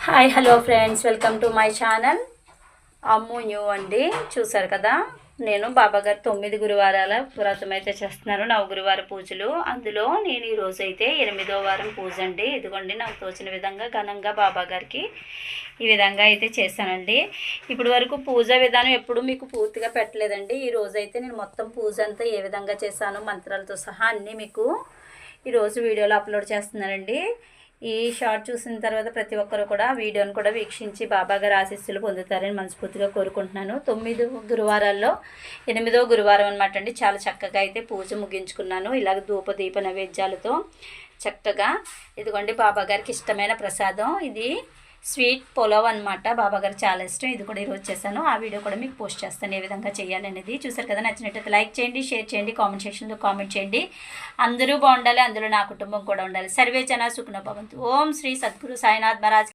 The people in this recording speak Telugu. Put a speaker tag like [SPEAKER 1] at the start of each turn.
[SPEAKER 1] Hi hello friends, welcome to my channel Ammu new అండి. చూసారు కదా, నేను బాబాగారు 9 గురువారాల వ్రతం అయితే చేస్తున్నాను. గురువార పూజలు. అందులో నేను ఈరోజు అయితే 8వ వారం పూజ అండి. ఇదిగోండి, నాకు తోచిన విధంగా ఘనంగా బాబాగారికి ఈ విధంగా అయితే చేశానండి. ఇప్పటి వరకు పూజా విధానం ఎప్పుడు మీకు పూర్తిగా పెట్టలేదండి. ఈరోజు అయితే నేను మొత్తం పూజ అంతా ఏ విధంగా చేశాను, మంత్రాలతో సహా అన్నీ మీకు ఈరోజు వీడియోలో అప్లోడ్ చేస్తున్నానండి. ఈ షార్ట్ చూసిన తర్వాత ప్రతి ఒక్కరు కూడా వీడియోని కూడా వీక్షించి బాబాగారి ఆశీస్సులు పొందుతారని మనస్ఫూర్తిగా కోరుకుంటున్నాను. 9 గురువారాల్లో 8వ గురువారం అనమాట అండి. చాలా చక్కగా అయితే పూజ ముగించుకున్నాను. ఇలాగ ధూప దీప నైవేద్యాలతో చక్కగా. ఇదిగోండి, బాబాగారికి ఇష్టమైన ప్రసాదం ఇది స్వీట్ పులావ్ అనమాట. బాబాగారికి చాలా ఇష్టం. ఇది కూడా ఈరోజు చేశాను. ఆ వీడియో కూడా మీకు పోస్ట్ చేస్తాను ఏ విధంగా చేయాలి అనేది. చూసారు కదా, నచ్చినట్టయితే లైక్ చేయండి, షేర్ చేయండి, కామెంట్ సెక్షన్లో కామెంట్ చేయండి. అందరూ బాగుండాలి, అందులో నా కుటుంబం కూడా ఉండాలి. సర్వే జన సుఖనో భవంతు. ఓం శ్రీ సద్గురు సాయినాథ్ మహారాజ్.